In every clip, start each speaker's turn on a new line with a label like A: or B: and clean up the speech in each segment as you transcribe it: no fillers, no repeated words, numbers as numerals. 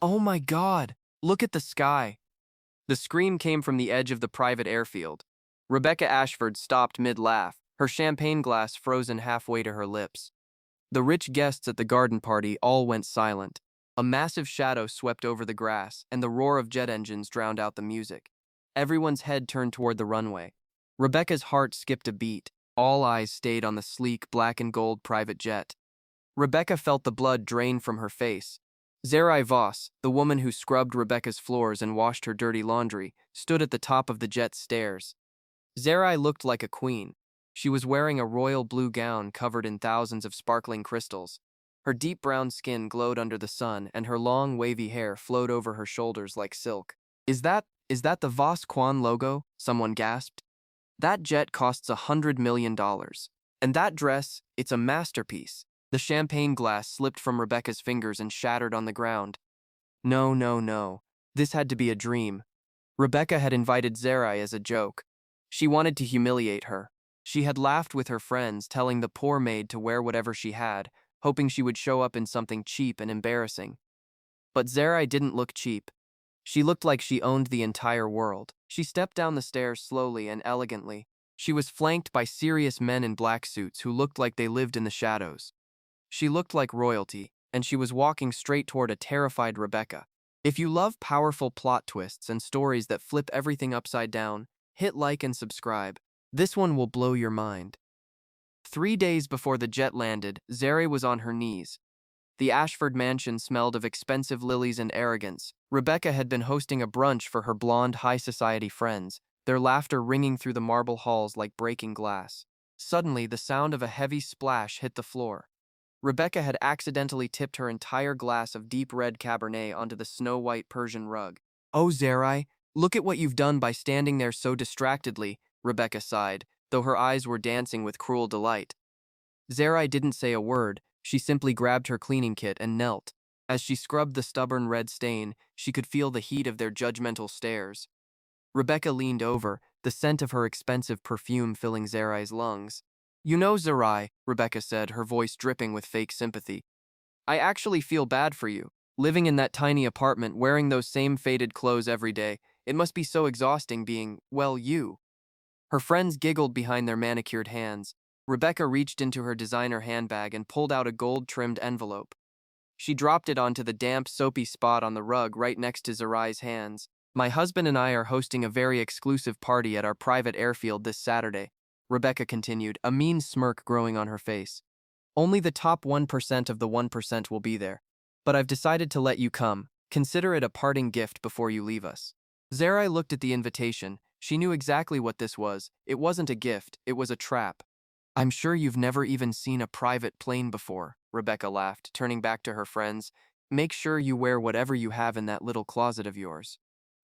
A: Oh my God! Look at the sky! The scream came from the edge of the private airfield. Rebecca Ashford stopped mid-laugh, her champagne glass frozen halfway to her lips. The rich guests at the garden party all went silent. A massive shadow swept over the grass, and the roar of jet engines drowned out the music. Everyone's head turned toward the runway. Rebecca's heart skipped a beat. All eyes stayed on the sleek black and gold private jet. Rebecca felt the blood drain from her face. Zerai Voss, the woman who scrubbed Rebecca's floors and washed her dirty laundry, stood at the top of the jet's stairs. Zerai looked like a queen. She was wearing a royal blue gown covered in thousands of sparkling crystals. Her deep brown skin glowed under the sun, and her long, wavy hair flowed over her shoulders like silk. Is that the Voss Kwan logo? Someone gasped. That jet costs $100 million. And that dress, it's a masterpiece. The champagne glass slipped from Rebecca's fingers and shattered on the ground. No, no, no. This had to be a dream. Rebecca had invited Zerai as a joke. She wanted to humiliate her. She had laughed with her friends, telling the poor maid to wear whatever she had, hoping she would show up in something cheap and embarrassing. But Zerai didn't look cheap. She looked like she owned the entire world. She stepped down the stairs slowly and elegantly. She was flanked by serious men in black suits who looked like they lived in the shadows. She looked like royalty, and she was walking straight toward a terrified Rebecca. If you love powerful plot twists and stories that flip everything upside down, hit like and subscribe. This one will blow your mind. 3 days before the jet landed, Zerai was on her knees. The Ashford mansion smelled of expensive lilies and arrogance. Rebecca had been hosting a brunch for her blonde high society friends, their laughter ringing through the marble halls like breaking glass. Suddenly, the sound of a heavy splash hit the floor. Rebecca had accidentally tipped her entire glass of deep red Cabernet onto the snow-white Persian rug. "Oh, Zerai, look at what you've done by standing there so distractedly," Rebecca sighed, though her eyes were dancing with cruel delight. Zerai didn't say a word. She simply grabbed her cleaning kit and knelt. As she scrubbed the stubborn red stain, she could feel the heat of their judgmental stares. Rebecca leaned over, the scent of her expensive perfume filling Zerai's lungs. "You know, Zerai," Rebecca said, her voice dripping with fake sympathy, "I actually feel bad for you. Living in that tiny apartment, wearing those same faded clothes every day, it must be so exhausting being, well, you." Her friends giggled behind their manicured hands. Rebecca reached into her designer handbag and pulled out a gold-trimmed envelope. She dropped it onto the damp, soapy spot on the rug right next to Zerai's hands. "My husband and I are hosting a very exclusive party at our private airfield this Saturday," Rebecca continued, a mean smirk growing on her face. "Only the top 1% of the 1% will be there. But I've decided to let you come. Consider it a parting gift before you leave us." Zerai looked at the invitation. She knew exactly what this was. It wasn't a gift, it was a trap. "I'm sure you've never even seen a private plane before," Rebecca laughed, turning back to her friends. "Make sure you wear whatever you have in that little closet of yours.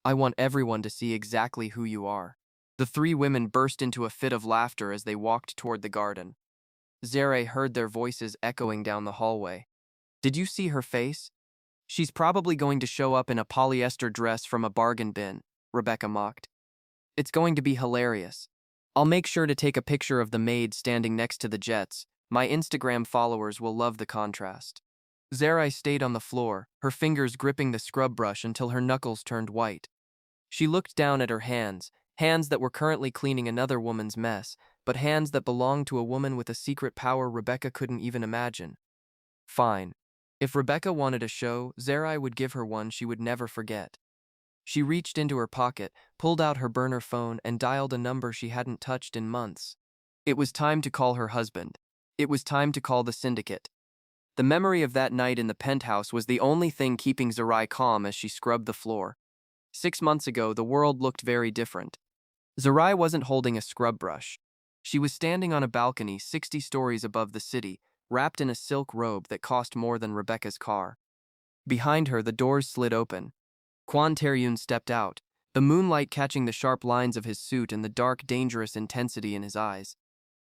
A: I want everyone to see exactly who you are." The three women burst into a fit of laughter as they walked toward the garden. Zerai heard their voices echoing down the hallway. "Did you see her face? She's probably going to show up in a polyester dress from a bargain bin," Rebecca mocked. "It's going to be hilarious. I'll make sure to take a picture of the maid standing next to the jets. My Instagram followers will love the contrast." Zerai stayed on the floor, her fingers gripping the scrub brush until her knuckles turned white. She looked down at her hands, hands that were currently cleaning another woman's mess, but hands that belonged to a woman with a secret power Rebecca couldn't even imagine. Fine. If Rebecca wanted a show, Zerai would give her one she would never forget. She reached into her pocket, pulled out her burner phone, and dialed a number she hadn't touched in months. It was time to call her husband. It was time to call the syndicate. The memory of that night in the penthouse was the only thing keeping Zerai calm as she scrubbed the floor. 6 months ago, the world looked very different. Zerai wasn't holding a scrub brush. She was standing on a balcony 60 stories above the city, wrapped in a silk robe that cost more than Rebecca's car. Behind her, the doors slid open. Kwan Tae-ryun stepped out, the moonlight catching the sharp lines of his suit and the dark, dangerous intensity in his eyes.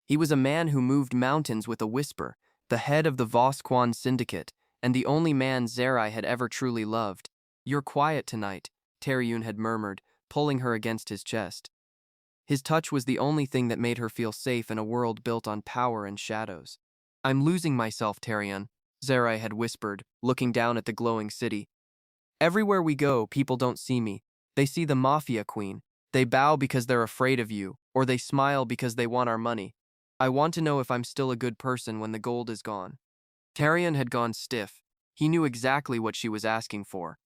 A: He was a man who moved mountains with a whisper, the head of the Voss Kwan syndicate, and the only man Zerai had ever truly loved. "You're quiet tonight," Tae-ryun had murmured, pulling her against his chest. His touch was the only thing that made her feel safe in a world built on power and shadows. "I'm losing myself, Tae-ryun," Zerai had whispered, looking down at the glowing city. Everywhere we go, people don't see me. They see the mafia queen. They bow because they're afraid of you, or they smile because they want our money. I want to know if I'm still a good person when the gold is gone. Tarion had gone stiff. He knew exactly what she was asking for.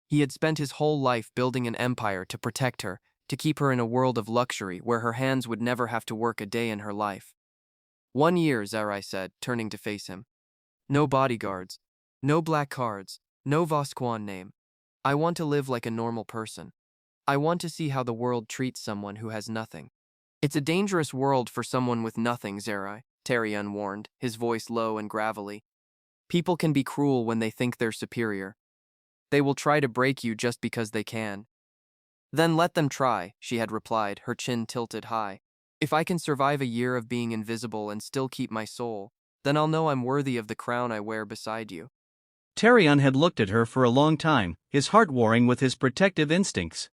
A: He had spent his whole life building an empire to protect her, to keep her in a world of luxury where her hands would never have to work a day in her life. 1 year, Zerai said, turning to face him. No bodyguards. No black cards. No Vasquan name. I want to live like a normal person. I want to see how the world treats someone who has nothing. It's a dangerous world for someone with nothing, Zerai, Tarion warned, his voice low and gravelly. People can be cruel when they think they're superior. They will try to break you just because they can. Then let them try, she had replied, her chin tilted high. If I can survive a year of being invisible and still keep my soul, then I'll know I'm worthy of the crown I wear beside you.
B: Tarion had looked at her for a long time, his heart warring with his protective instincts.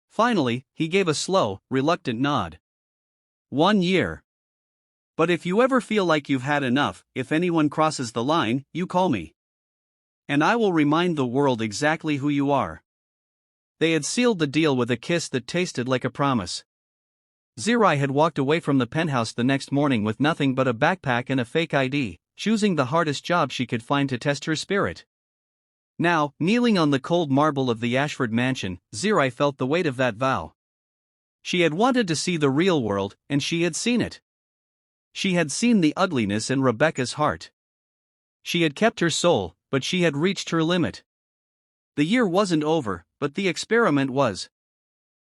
B: Finally, he gave a slow, reluctant nod. 1 year. But if you ever feel like you've had enough, if anyone crosses the line, you call me. And I will remind the world exactly who you are. They had sealed the deal with a kiss that tasted like a promise. Zerai had walked away from the penthouse the next morning with nothing but a backpack and a fake ID, choosing the hardest job she could find to test her spirit. Now, kneeling on the cold marble of the Ashford mansion, Zerai felt the weight of that vow. She had wanted to see the real world, and she had seen it. She had seen the ugliness in Rebecca's heart. She had kept her soul, but she had reached her limit. The year wasn't over, but the experiment was.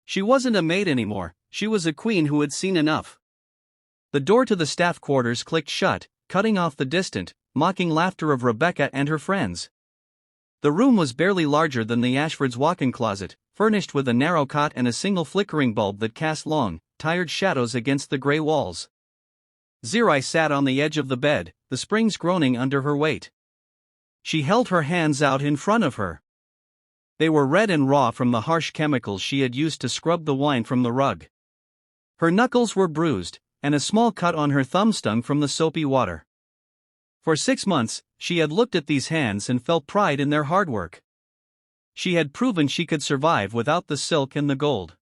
B: She wasn't a maid anymore, she was a queen who had seen enough. The door to the staff quarters clicked shut, cutting off the distant, mocking laughter of Rebecca and her friends. The room was barely larger than the Ashfords' walk-in closet, furnished with a narrow cot and a single flickering bulb that cast long, tired shadows against the gray walls. Zerai sat on the edge of the bed, the springs groaning under her weight. She held her hands out in front of her. They were red and raw from the harsh chemicals she had used to scrub the wine from the rug. Her knuckles were bruised, and a small cut on her thumb stung from the soapy water. For 6 months, she had looked at these hands and felt pride in their hard work. She had proven she could survive without the silk and the gold.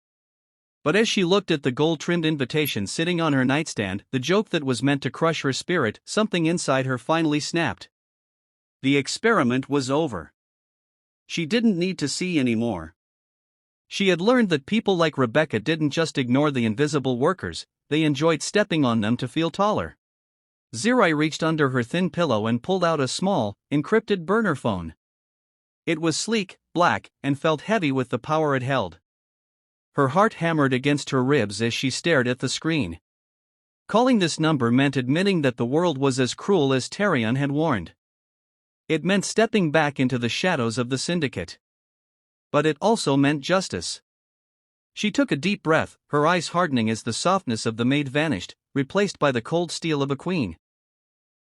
B: But as she looked at the gold-trimmed invitation sitting on her nightstand, the joke that was meant to crush her spirit, something inside her finally snapped. The experiment was over. She didn't need to see anymore. She had learned that people like Rebecca didn't just ignore the invisible workers, they enjoyed stepping on them to feel taller. Zerai reached under her thin pillow and pulled out a small, encrypted burner phone. It was sleek, black, and felt heavy with the power it held. Her heart hammered against her ribs as she stared at the screen. Calling this number meant admitting that the world was as cruel as Tarion had warned. It meant stepping back into the shadows of the syndicate. But it also meant justice. She took a deep breath, her eyes hardening as the softness of the maid vanished, replaced by the cold steel of a queen.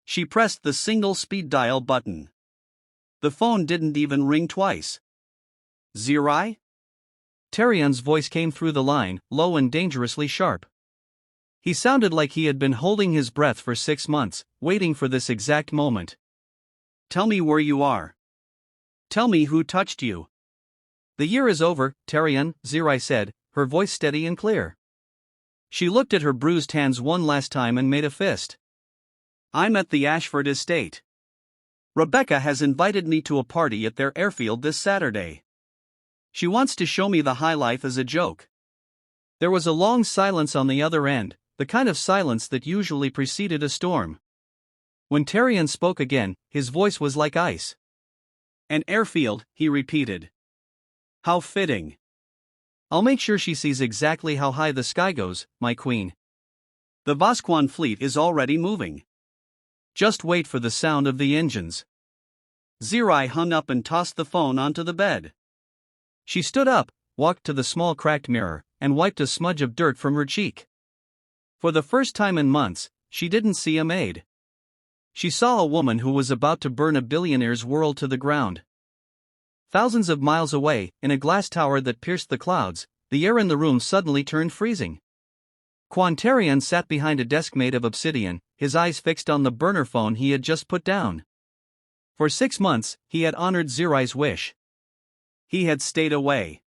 B: She pressed the single speed dial button. The phone didn't even ring twice. Zerai? Tarion's voice came through the line, low and dangerously sharp. He sounded like he had been holding his breath for 6 months, waiting for this exact moment. Tell me where you are. Tell me who touched you. The year is over, Tarion, Zerai said, her voice steady and clear. She looked at her bruised hands one last time and made a fist. I'm at the Ashford estate. Rebecca has invited me to a party at their airfield this Saturday. She wants to show me the high life as a joke. There was a long silence on the other end, the kind of silence that usually preceded a storm. When Tarion spoke again, his voice was like ice. An airfield, he repeated. How fitting. I'll make sure she sees exactly how high the sky goes, my queen. The Vasquan fleet is already moving. Just wait for the sound of the engines. Zerai hung up and tossed the phone onto the bed. She stood up, walked to the small cracked mirror, and wiped a smudge of dirt from her cheek. For the first time in months, she didn't see a maid. She saw a woman who was about to burn a billionaire's world to the ground. Thousands of miles away, in a glass tower that pierced the clouds, the air in the room suddenly turned freezing. Tarion sat behind a desk made of obsidian, his eyes fixed on the burner phone he had just put down. For 6 months, he had honored Zerai's wish. he had stayed away.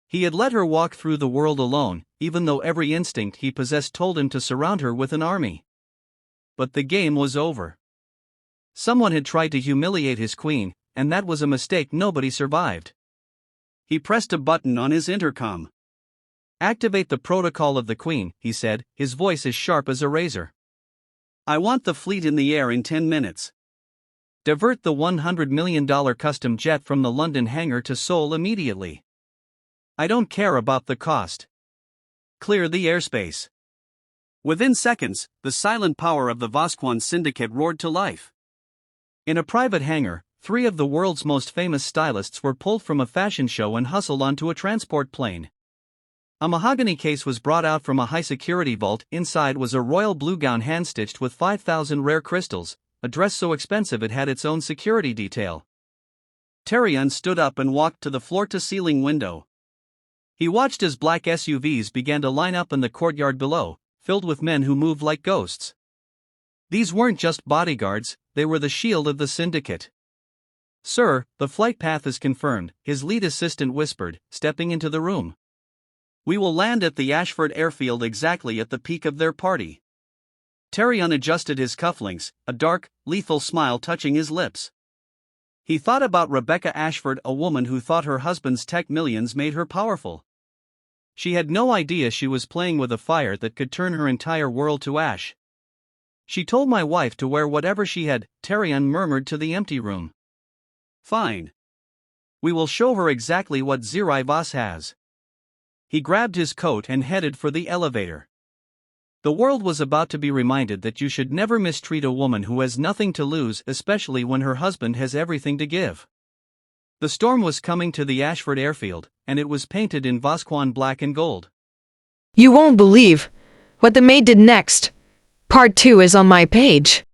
B: He had let her walk through the world alone, even though every instinct he possessed told him to surround her with an army. But the game was over. Someone had tried to humiliate his queen, and that was a mistake nobody survived. He pressed a button on his intercom. "Activate the protocol of the queen," he said, his voice as sharp as a razor. "I want the fleet in the air in 10 minutes. Divert the $100 million custom jet from the London hangar to Seoul immediately. I don't care about the cost. Clear the airspace." Within seconds, the silent power of the Vasquan syndicate roared to life. In a private hangar, 3 of the world's most famous stylists were pulled from a fashion show and hustled onto a transport plane. A mahogany case was brought out from a high-security vault. Inside was a royal blue gown hand-stitched with 5,000 rare crystals, a dress so expensive it had its own security detail. Tyrion stood up and walked to the floor-to-ceiling window. He watched as black SUVs began to line up in the courtyard below, filled with men who moved like ghosts. These weren't just bodyguards, they were the shield of the syndicate. "Sir, the flight path is confirmed," his lead assistant whispered, stepping into the room. "We will land at the Ashford airfield exactly at the peak of their party." Tyrion adjusted his cufflinks, a dark, lethal smile touching his lips. He thought about Rebecca Ashford, a woman who thought her husband's tech millions made her powerful. She had no idea she was playing with a fire that could turn her entire world to ash. "She told my wife to wear whatever she had," Tyrion murmured to the empty room. "Fine. We will show her exactly what Zerai Voss has." He grabbed his coat and headed for the elevator. The world was about to be reminded that you should never mistreat a woman who has nothing to lose, especially when her husband has everything to give. The storm was coming to the Ashford airfield, and it was painted in Vasquan black and gold.
C: "You won't believe what the maid did next. Part 2 is on my page."